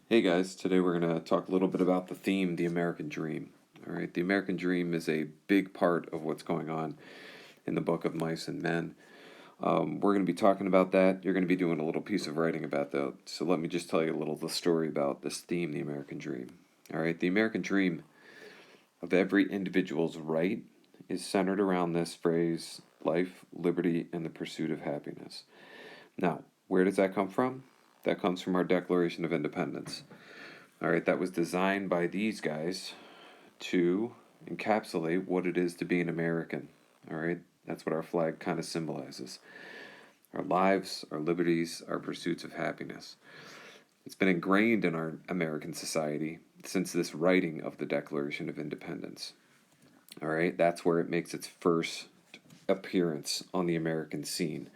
Hey guys, today we're going to talk a little bit about the theme, the American Dream. All right, the American Dream is a big part of what's going on in the book of Mice and Men. We're going to be talking about that. You're going to be doing a little piece of writing about that. So let me just tell you a little the story about this theme, the American Dream. All right, the American Dream of every individual's right is centered around this phrase, life, liberty, and the pursuit of happiness. Now, where does that come from? That comes from our Declaration of Independence. All right, that was designed by these guys to encapsulate what it is to be an American. All right, that's what our flag kind of symbolizes. Our lives, our liberties, our pursuits of happiness. It's been ingrained in our American society since this writing of the Declaration of Independence. All right, that's where it makes its first appearance on the American scene.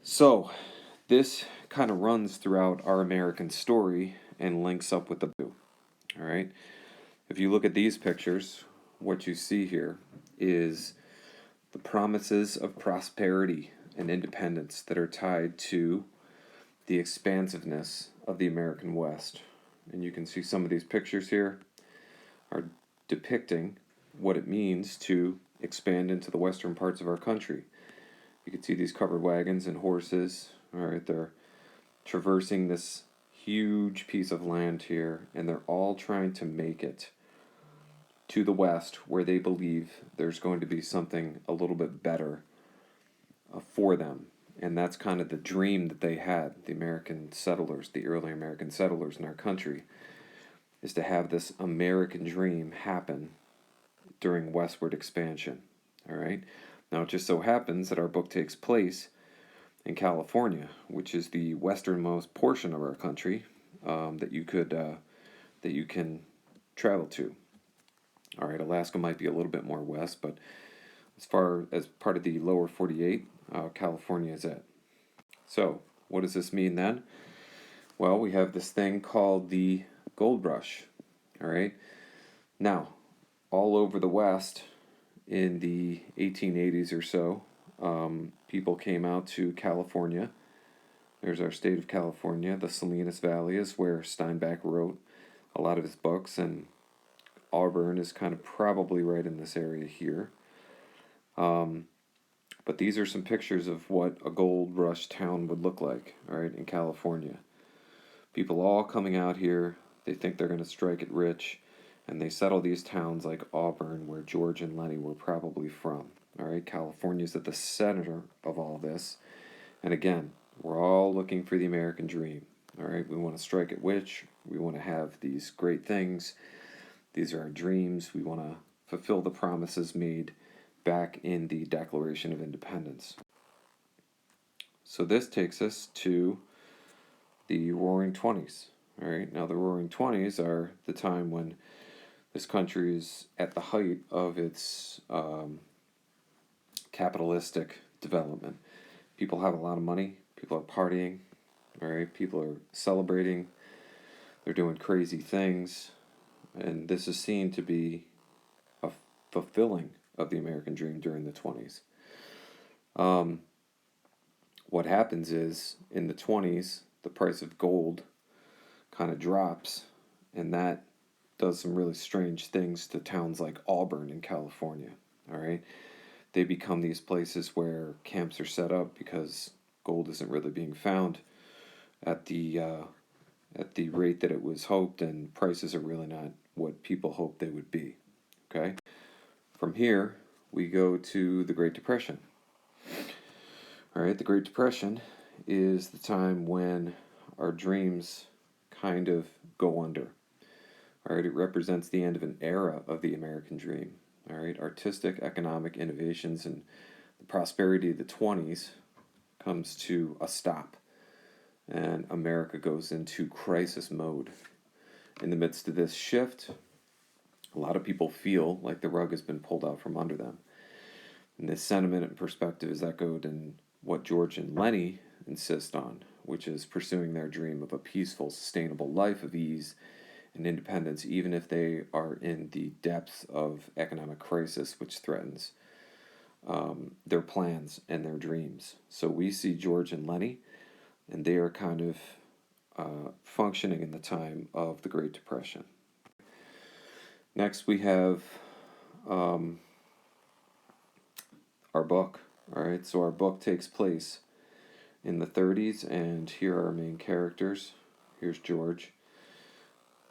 So, this kind of runs throughout our American story and links up with the blue. All right. If you look at these pictures, what you see here is the promises of prosperity and independence that are tied to the expansiveness of the American West. And you can see some of these pictures here are depicting what it means to expand into the western parts of our country. You can see these covered wagons and horses. All right, they're traversing this huge piece of land here, and they're all trying to make it to the west where they believe there's going to be something a little bit better for them. And that's kind of the dream that they had, the American settlers, the early American settlers in our country, is to have this American dream happen during Westward Expansion. All right. Now, it just so happens that our book takes place in California, which is the westernmost portion of our country that you can travel to. All right, Alaska might be a little bit more west, but as far as part of the lower 48, California is it. So, what does this mean then? Well, we have this thing called the gold rush. All right. Now, all over the West in the 1880s or so, people came out to California. There's our state of California. The Salinas Valley is where Steinbeck wrote a lot of his books, and Auburn is kind of probably right in this area here. But these are some pictures of what a gold rush town would look like, all right, in California. People all coming out here. They think they're going to strike it rich, and they settle these towns like Auburn, where George and Lenny were probably from. All right, California's at the center of all this. And again, we're all looking for the American dream. All right, we want to strike it rich. We want to have these great things. These are our dreams. We want to fulfill the promises made back in the Declaration of Independence. So this takes us to the Roaring Twenties. All right, now the Roaring Twenties are the time when this country is at the height of its capitalistic development. People have a lot of money. People are partying. All right, people are celebrating. They're doing crazy things. And this is seen to be a fulfilling of the American dream during the 20s. What happens is, in the 20s, the price of gold kind of drops, and that does some really strange things to towns like Auburn in California. All right, they become these places where camps are set up because gold isn't really being found at the rate that it was hoped, and prices are really not what people hoped they would be. Okay, from here we go to the Great Depression. All right, the Great Depression is the time when our dreams kind of go under. All right, it represents the end of an era of the American dream. All right, artistic, economic innovations and the prosperity of the 20s comes to a stop, and America goes into crisis mode. In the midst of this shift, a lot of people feel like the rug has been pulled out from under them. And this sentiment and perspective is echoed in what George and Lenny insist on, which is pursuing their dream of a peaceful, sustainable life of ease and independence, even if they are in the depths of economic crisis, which threatens their plans and their dreams. So we see George and Lenny, and they are kind of functioning in the time of the Great Depression. Next, we have our book. All right, so our book takes place in the 30s, and here are our main characters. Here's George.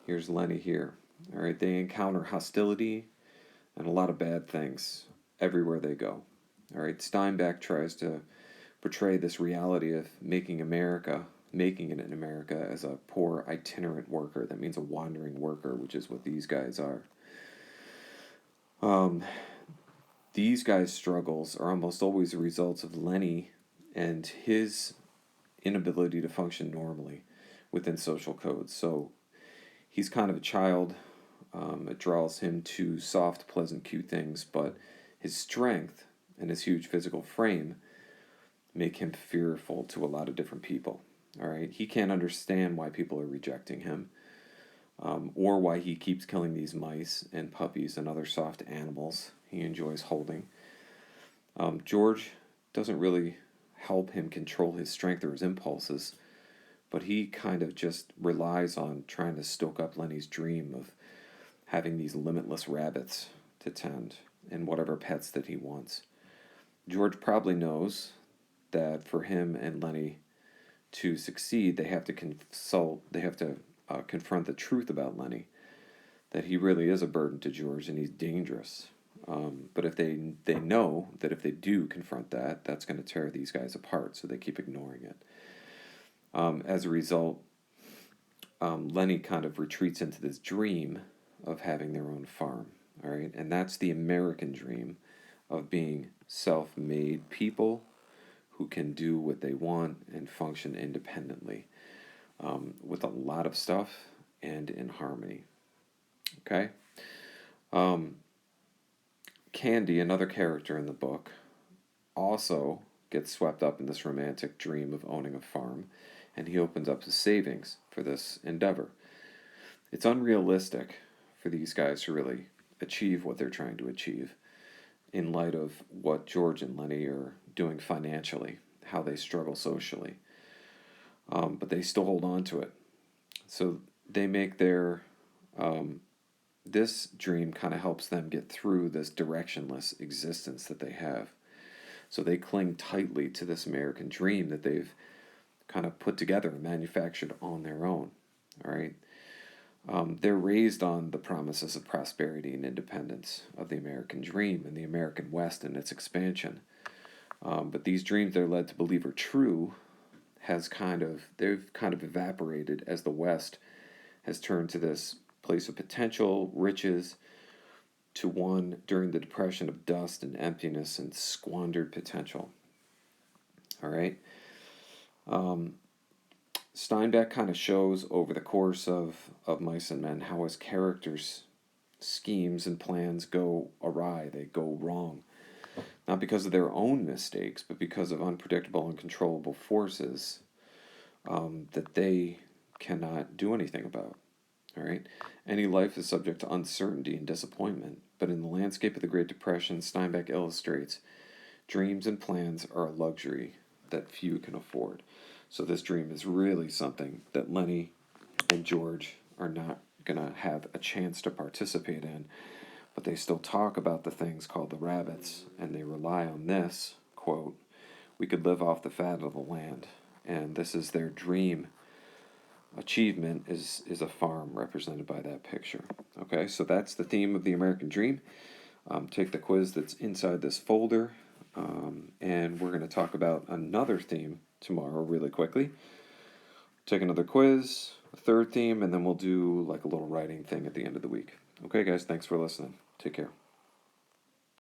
Here's Lenny here. All right, they encounter hostility and a lot of bad things everywhere they go. All right, Steinbeck tries to portray this reality of making it in America as a poor itinerant worker. That means a wandering worker, which is what these guys are. These guys' struggles are almost always the results of Lenny and his inability to function normally within social codes. So he's kind of a child. It draws him to soft, pleasant, cute things, but his strength and his huge physical frame make him fearful to a lot of different people. All right, he can't understand why people are rejecting him, or why he keeps killing these mice and puppies and other soft animals he enjoys holding. George doesn't really help him control his strength or his impulses, but he kind of just relies on trying to stoke up Lenny's dream of having these limitless rabbits to tend and whatever pets that he wants. George probably knows that for him and Lenny to succeed, they have to confront the truth about Lenny, that he really is a burden to George and he's dangerous. But if they know that if they do confront that, that's going to tear these guys apart, so they keep ignoring it. As a result, Lenny kind of retreats into this dream of having their own farm, all right? And that's the American dream of being self-made people who can do what they want and function independently, with a lot of stuff and in harmony, okay? Candy, another character in the book, also gets swept up in this romantic dream of owning a farm, and he opens up his savings for this endeavor. It's unrealistic for these guys to really achieve what they're trying to achieve in light of what George and Lenny are doing financially, how they struggle socially. But they still hold on to it. So they make their... this dream kind of helps them get through this directionless existence that they have. So they cling tightly to this American dream that they've kind of put together and manufactured on their own. All right. They're raised on the promises of prosperity and independence of the American dream and the American West and its expansion. But these dreams they're led to believe are true they've kind of evaporated as the West has turned to this place of potential, riches, to one during the Depression of dust and emptiness and squandered potential. All right. Steinbeck kind of shows over the course of Mice and Men how his characters' schemes and plans go awry, they go wrong. Not because of their own mistakes, but because of unpredictable and uncontrollable forces that they cannot do anything about. All right? Any life is subject to uncertainty and disappointment, but in the landscape of the Great Depression, Steinbeck illustrates dreams and plans are a luxury that few can afford. So this dream is really something that Lenny and George are not going to have a chance to participate in, but they still talk about the things called the rabbits, and they rely on this, quote, "We could live off the fat of the land." And this is their dream achievement is a farm represented by that picture. Okay, so that's the theme of the American Dream. Take the quiz that's inside this folder, and we're going to talk about another theme tomorrow really quickly. Take another quiz, a third theme, and then we'll do like a little writing thing at the end of the week. Okay, guys, thanks for listening. Take care.